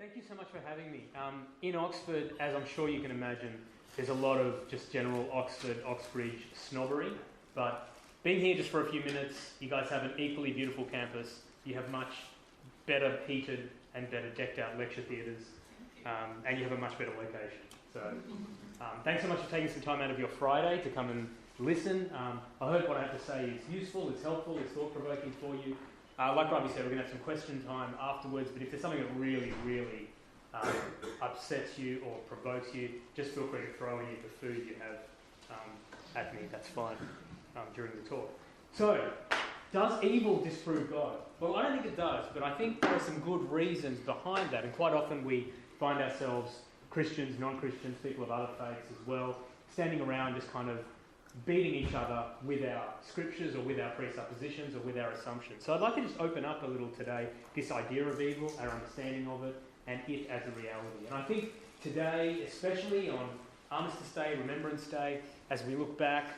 thank you so much for having me. In Oxford, as I'm sure you can imagine, there's a lot of just general Oxbridge snobbery, but being here just for a few minutes, you guys have an equally beautiful campus. You have much better heated and better decked out lecture theatres, and you have a much better location. So thanks so much for taking some time out of your Friday to come and listen. I hope what I have to say is useful, it's helpful, it's thought-provoking for you. Like Robbie said, we're going to have some question time afterwards, but if there's something that really upsets you or provokes you, just feel free to throw any of the food you have at me. That's fine during the talk. So, does evil disprove God? Well, I don't think it does, but I think there are some good reasons behind that, and quite often we find ourselves, Christians, non-Christians, people of other faiths as well, standing around just kind of beating each other with our scriptures or with our presuppositions or with our assumptions. So I'd like to just open up a little today this idea of evil, our understanding of it, and it as a reality. And I think today, especially on Armistice Day, Remembrance Day, as we look back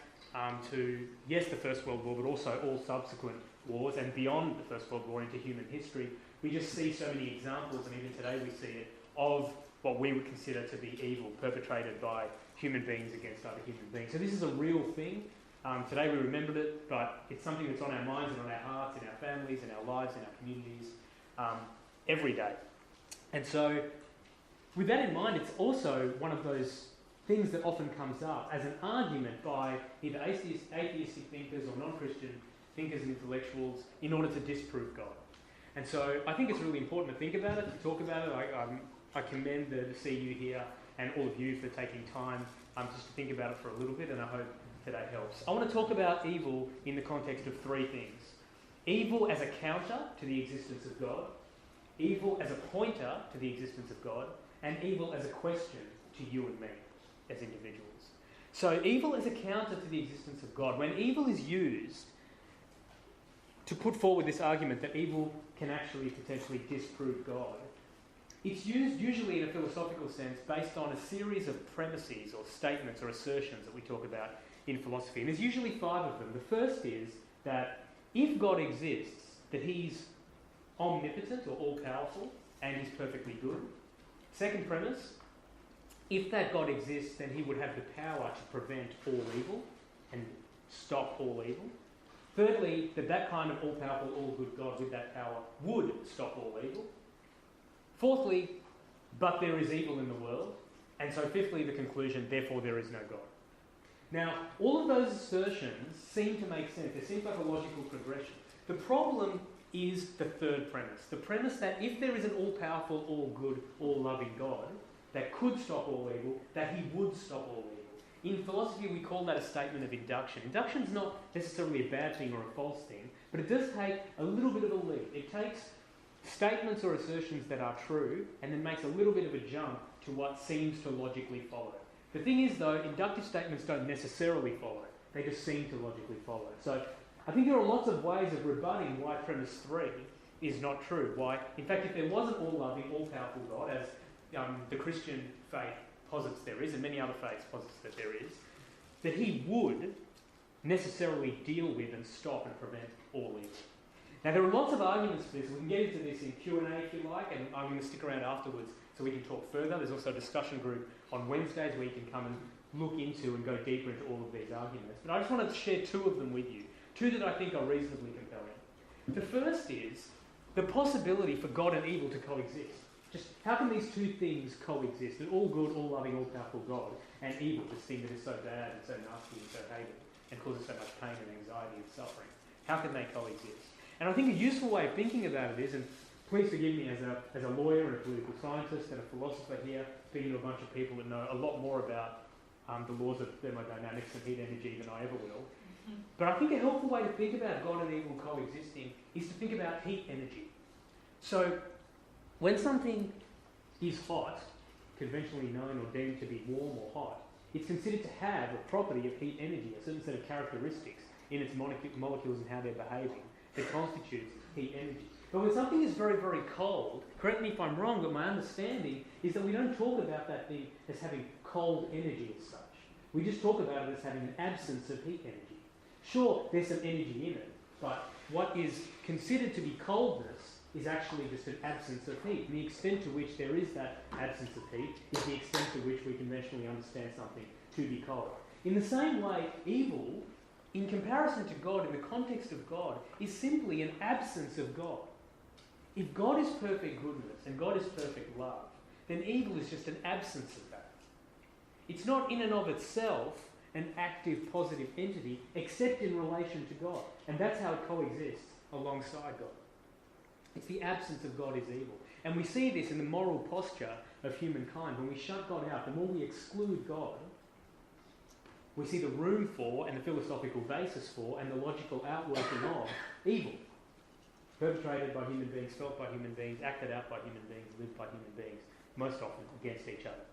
to, yes, the First World War, but also all subsequent wars and beyond the First World War into human history, we just see so many examples, and even today we see it, of what we would consider to be evil perpetrated by human beings against other human beings. So this is a real thing. Today we remembered it, but it's something that's on our minds and on our hearts, in our families, in our lives, in our communities, every day. And so with that in mind, it's also one of those things that often comes up as an argument by either atheistic thinkers or non-Christian thinkers and intellectuals in order to disprove God. And so I think it's really important to think about it, to talk about it. I commend the CU here and all of you for taking time just to think about it for a little bit, and I hope today helps. I want to talk about evil in the context of three things. Evil as a counter to the existence of God, evil as a pointer to the existence of God, and evil as a question to you and me as individuals. So evil as a counter to the existence of God. When evil is used to put forward this argument that evil can actually potentially disprove God, it's used usually in a philosophical sense based on a series of premises or statements or assertions that we talk about in philosophy. And there's usually 5 of them. The first is that if God exists, that he's omnipotent or all-powerful and he's perfectly good. Second premise, if that God exists, then he would have the power to prevent all evil and stop all evil. Thirdly, that kind of all-powerful, all-good God with that power would stop all evil. Fourthly, but there is evil in the world. And so fifthly, the conclusion, therefore there is no God. Now, all of those assertions seem to make sense. There seems like a logical progression. The problem is the third premise. The premise that if there is an all-powerful, all-good, all-loving God that could stop all evil, that he would stop all evil. In philosophy, we call that a statement of induction. Induction is not necessarily a bad thing or a false thing, but it does take a little bit of a leap. It takes statements or assertions that are true and then makes a little bit of a jump to what seems to logically follow. The thing is, though, inductive statements don't necessarily follow. They just seem to logically follow. So I think there are lots of ways of rebutting why premise 3 is not true. Why, in fact, if there was an all-loving, all-powerful God, as the Christian faith posits there is, and many other faiths posits that there is, that he would necessarily deal with and stop and prevent all evil. Now, there are lots of arguments for this. We can get into this in Q&A if you like, and I'm going to stick around afterwards so we can talk further. There's also a discussion group on Wednesdays where you can come and look into and go deeper into all of these arguments. But I just want to share 2 of them with you, 2 that I think are reasonably compelling. The first is the possibility for God and evil to coexist. Just how can these 2 things coexist? An all-good, all-loving, all-powerful God and evil, this thing that is so bad and so nasty and so hated and causes so much pain and anxiety and suffering. How can they coexist? And I think a useful way of thinking about it is, and please forgive me as a lawyer and a political scientist and a philosopher here, speaking to a bunch of people that know a lot more about the laws of thermodynamics and heat energy than I ever will. But I think a helpful way to think about God and evil coexisting is to think about heat energy. So when something is hot, conventionally known or deemed to be warm or hot, it's considered to have a property of heat energy, a certain set of characteristics in its molecules and how they're behaving that constitutes heat energy. But when something is very, very cold, correct me if I'm wrong, but my understanding is that we don't talk about that thing as having cold energy as such. We just talk about it as having an absence of heat energy. Sure, there's some energy in it, but what is considered to be coldness is actually just an absence of heat. And the extent to which there is that absence of heat is the extent to which we conventionally understand something to be cold. In the same way, evil, in comparison to God, in the context of God, is simply an absence of God. If God is perfect goodness and God is perfect love, then evil is just an absence of that. It's not in and of itself an active, positive entity, except in relation to God. And that's how it coexists alongside God. It's the absence of God is evil. And we see this in the moral posture of humankind. When we shut God out, the more we exclude God, we see the room for and the philosophical basis for and the logical outworking of evil. Perpetrated by human beings, felt by human beings, acted out by human beings, lived by human beings, most often against each other.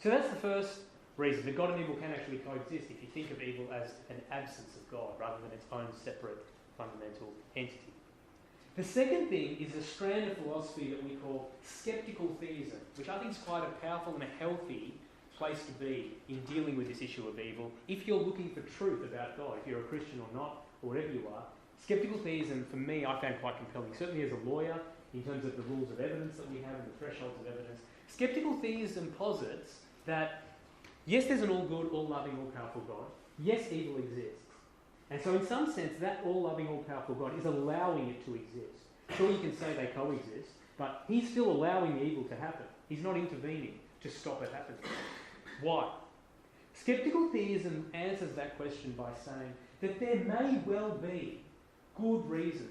So that's the first reason, that God and evil can actually coexist if you think of evil as an absence of God rather than its own separate fundamental entity. The second thing is a strand of philosophy that we call skeptical theism, which I think is quite a powerful and a healthy place to be in dealing with this issue of evil. If you're looking for truth about God, if you're a Christian or not, or whatever you are, skeptical theism, for me, I found quite compelling. Certainly as a lawyer, in terms of the rules of evidence that we have and the thresholds of evidence. Skeptical theism posits that, yes, there's an all-good, all-loving, all-powerful God. Yes, evil exists. And so in some sense, that all-loving, all-powerful God is allowing it to exist. Sure, you can say they coexist, but he's still allowing the evil to happen. He's not intervening to stop it happening. Why? Skeptical theism answers that question by saying that there may well be good reasons,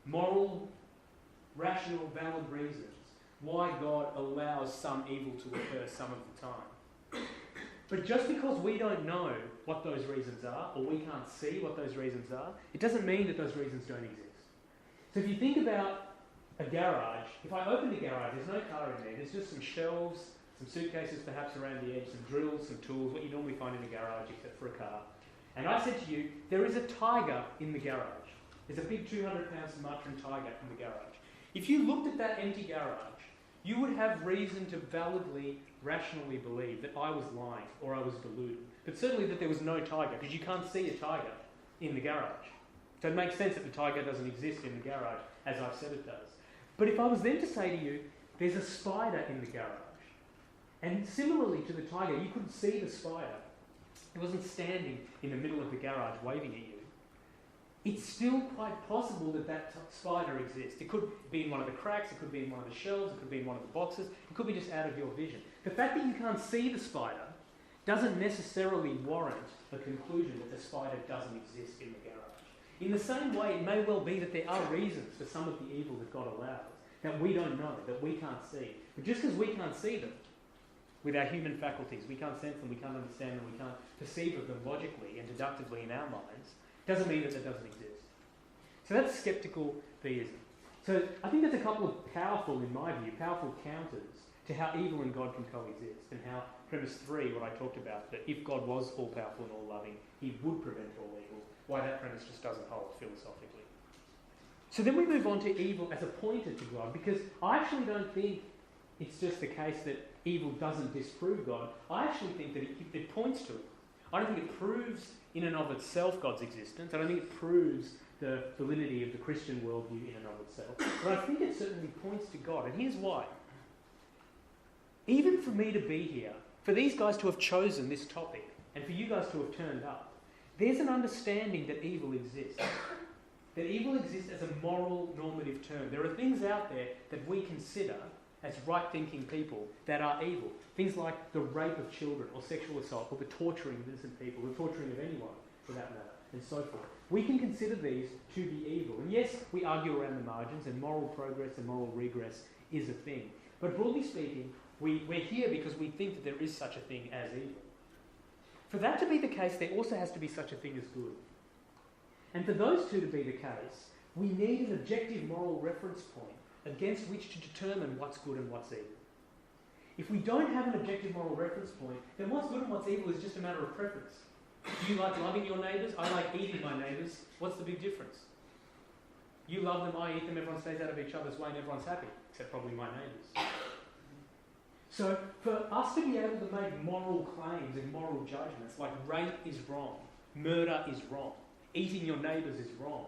moral, rational, valid reasons, why God allows some evil to occur some of the time. But just because we don't know what those reasons are, or we can't see what those reasons are, it doesn't mean that those reasons don't exist. So if you think about a garage, if I open the garage, there's no car in there, there's just some shelves, some suitcases perhaps around the edge, some drills, some tools, what you normally find in a garage except for a car. And I said to you, there is a tiger in the garage. There's a big 200-pound Sumatran tiger in the garage. If you looked at that empty garage, you would have reason to validly, rationally believe that I was lying or I was deluded. But certainly that there was no tiger, because you can't see a tiger in the garage. So it makes sense that the tiger doesn't exist in the garage, as I've said it does. But if I was then to say to you, there's a spider in the garage, and similarly to the tiger, you couldn't see the spider. It wasn't standing in the middle of the garage waving at you. It's still quite possible that that spider exists. It could be in one of the cracks, it could be in one of the shelves, it could be in one of the boxes, it could be just out of your vision. The fact that you can't see the spider doesn't necessarily warrant the conclusion that the spider doesn't exist in the garage. In the same way, it may well be that there are reasons for some of the evil that God allows that we don't know, that we can't see. But just because we can't see them with our human faculties, we can't sense them, we can't understand them, we can't perceive of them logically and deductively in our minds, doesn't mean that it doesn't exist. So that's skeptical theism. So I think there's a couple of powerful, in my view, powerful counters to how evil and God can coexist, and how premise 3, what I talked about, that if God was all-powerful and all-loving, he would prevent all evil, why that premise just doesn't hold philosophically. So then we move on to evil as a pointer to God, because I actually don't think it's just the case that evil doesn't disprove God. I actually think that it points to it. I don't think it proves in and of itself God's existence. I don't think it proves the validity of the Christian worldview in and of itself. But I think it certainly points to God. And here's why. Even for me to be here, for these guys to have chosen this topic, and for you guys to have turned up, there's an understanding that evil exists. That evil exists as a moral normative term. There are things out there that we consider as right-thinking people that are evil. Things like the rape of children or sexual assault or the torturing of innocent people, the torturing of anyone for that matter, and so forth. We can consider these to be evil. And yes, we argue around the margins, and moral progress and moral regress is a thing. But broadly speaking, we're here because we think that there is such a thing as evil. For that to be the case, there also has to be such a thing as good. And for those two to be the case, we need an objective moral reference point against which to determine what's good and what's evil. If we don't have an objective moral reference point, then what's good and what's evil is just a matter of preference. Do you like loving your neighbours? I like eating my neighbours. What's the big difference? You love them, I eat them, everyone stays out of each other's way and everyone's happy, except probably my neighbours. So for us to be able to make moral claims and moral judgments, like rape is wrong, murder is wrong, eating your neighbours is wrong,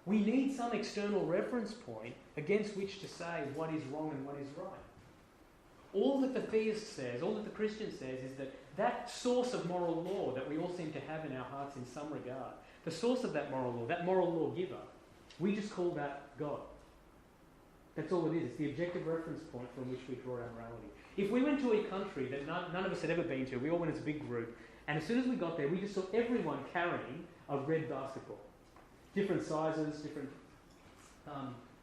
We need some external reference point against which to say what is wrong and what is right. All that the theist says, all that the Christian says is that that source of moral law that we all seem to have in our hearts in some regard, the source of that moral lawgiver, we just call that God. That's all it is. It's the objective reference point from which we draw our morality. If we went to a country that none of us had ever been to, we all went as a big group, and as soon as we got there, we just saw everyone carrying a red basketball. Different sizes, different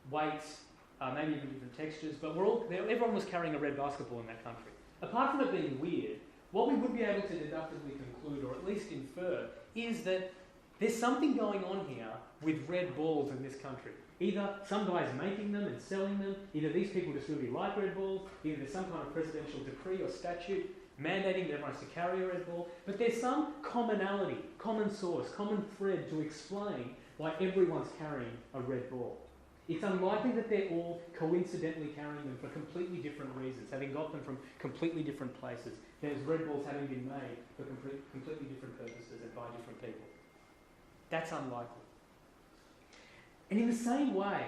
weights, maybe even different textures, but everyone was carrying a red basketball in that country. Apart from it being weird, what we would be able to deductively conclude, or at least infer, is that there's something going on here with red balls in this country. Either some guy's making them and selling them, either these people just really like red balls, either there's some kind of presidential decree or statute mandating that everyone has to carry a red ball, but there's some commonality, common source, common thread to explain why everyone's carrying a red ball. It's unlikely that they're all coincidentally carrying them for completely different reasons, having got them from completely different places. There's red balls having been made for completely different purposes and by different people. That's unlikely. And in the same way,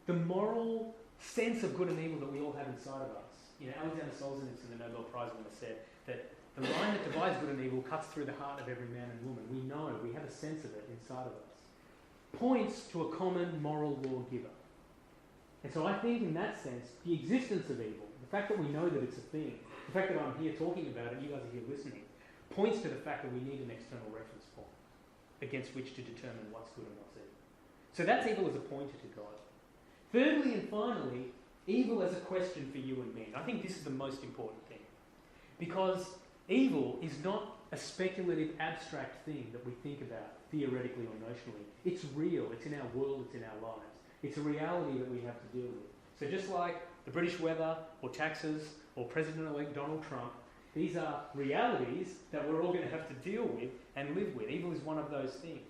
the moral sense of good and evil that we all have inside of us, Alexander Solzhenitsyn, the Nobel Prize winner, said that the line that divides good and evil cuts through the heart of every man and woman. We know, we have a sense of it inside of us. Points to a common moral lawgiver. And so I think in that sense, the existence of evil, the fact that we know that it's a thing, the fact that I'm here talking about it, you guys are here listening, points to the fact that we need an external reference point against which to determine what's good and what's evil. So that's evil as a pointer to God. Thirdly and finally, evil as a question for you and me. And I think this is the most important thing. Because evil is not a speculative, abstract thing that we think about theoretically or notionally. It's real. It's in our world. It's in our lives. It's a reality that we have to deal with. So just like the British weather or taxes or President-elect Donald Trump, these are realities that we're all going to have to deal with and live with. Evil is one of those things.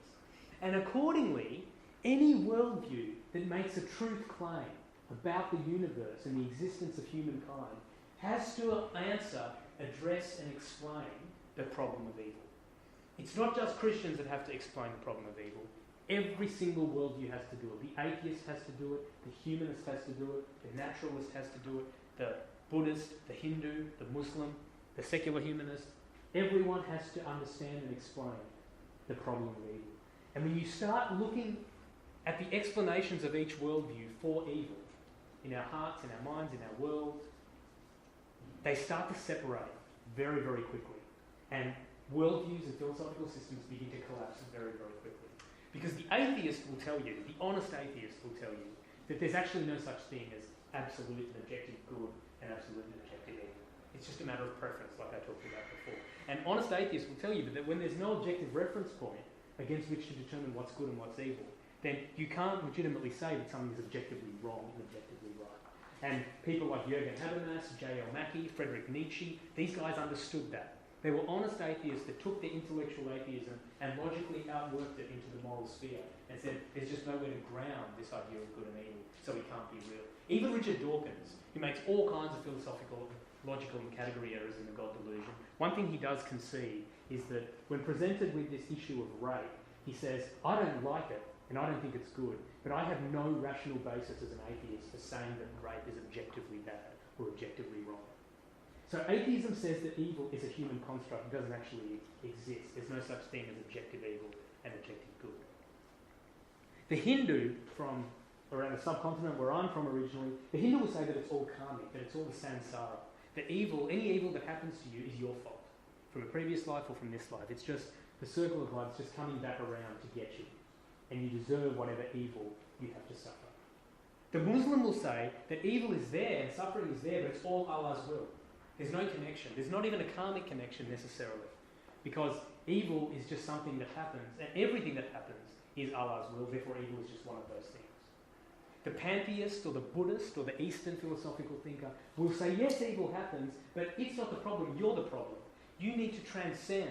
And accordingly, any worldview that makes a truth claim about the universe and the existence of humankind has to answer, address and explain the problem of evil. It's not just Christians that have to explain the problem of evil. Every single worldview has to do it. The atheist has to do it, the humanist has to do it, the naturalist has to do it, the Buddhist, the Hindu, the Muslim, the secular humanist. Everyone has to understand and explain the problem of evil. And when you start looking at the explanations of each worldview for evil, in our hearts, in our minds, in our world, they start to separate very, very quickly. And worldviews and philosophical systems begin to collapse very, very quickly. Because the atheist will tell you, the honest atheist will tell you, that there's actually no such thing as absolute and objective good and absolute and objective evil. It's just a matter of preference, like I talked about before. And honest atheists will tell you that when there's no objective reference point against which to determine what's good and what's evil, then you can't legitimately say that something is objectively wrong and objectively right. And people like Jürgen Habermas, J.L. Mackie, Friedrich Nietzsche, these guys understood that. They were honest atheists that took their intellectual atheism and logically outworked it into the moral sphere and said there's just nowhere to ground this idea of good and evil, so it can't be real. Even Richard Dawkins, who makes all kinds of philosophical, logical and category errors in the God delusion, one thing he does concede is that when presented with this issue of rape, he says, I don't like it and I don't think it's good, but I have no rational basis as an atheist for saying that rape is objectively bad or objectively wrong. So atheism says that evil is a human construct. It doesn't actually exist. There's no such thing as objective evil and objective good. The Hindu from around the subcontinent where I'm from originally, the Hindu will say that it's all karmic, that it's all the samsara. That evil, any evil that happens to you is your fault. From a previous life or from this life. It's just the circle of life just coming back around to get you. And you deserve whatever evil you have to suffer. The Muslim will say that evil is there and suffering is there, but it's all Allah's will. There's no connection. There's not even a karmic connection necessarily. Because evil is just something that happens, and everything that happens is Allah's will, therefore evil is just one of those things. The pantheist or the Buddhist or the Eastern philosophical thinker will say, yes, evil happens, but it's not the problem, you're the problem. You need to transcend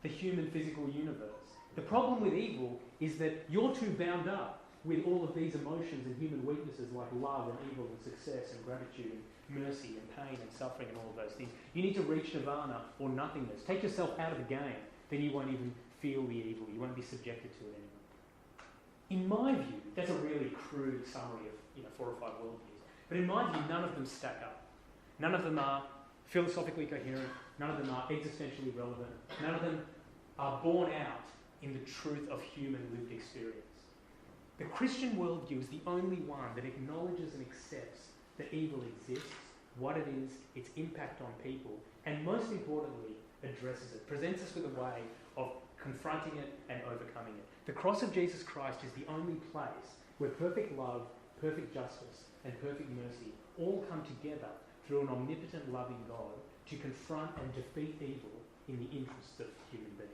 the human physical universe. The problem with evil is that you're too bound up with all of these emotions and human weaknesses like love and evil and success and gratitude and mercy and pain and suffering and all of those things. You need to reach nirvana or nothingness. Take yourself out of the game, then you won't even feel the evil. You won't be subjected to it anymore. In my view, that's a really crude summary of 4 or 5 worldviews. But in my view, none of them stack up. None of them are philosophically coherent. None of them are existentially relevant. None of them are borne out in the truth of human lived experience. The Christian worldview is the only one that acknowledges and accepts that evil exists, what it is, its impact on people, and most importantly, addresses it, presents us with a way of confronting it and overcoming it. The cross of Jesus Christ is the only place where perfect love, perfect justice, and perfect mercy all come together through an omnipotent, loving God to confront and defeat evil in the interests of human beings.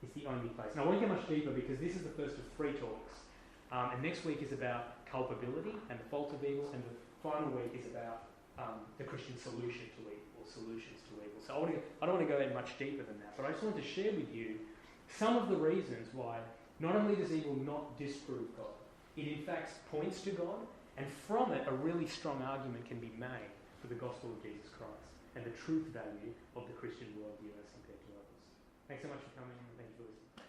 It's the only place. Now, I won't get much deeper because this is the first of 3 talks. And next week is about culpability and the fault of evil, and the final week is about the Christian solution to evil, or solutions to evil. So I don't want to go in much deeper than that, but I just wanted to share with you some of the reasons why not only does evil not disprove God, it in fact points to God, and from it a really strong argument can be made for the gospel of Jesus Christ and the truth value of the Christian worldview as compared to others. Thanks so much for coming, and thank you for listening.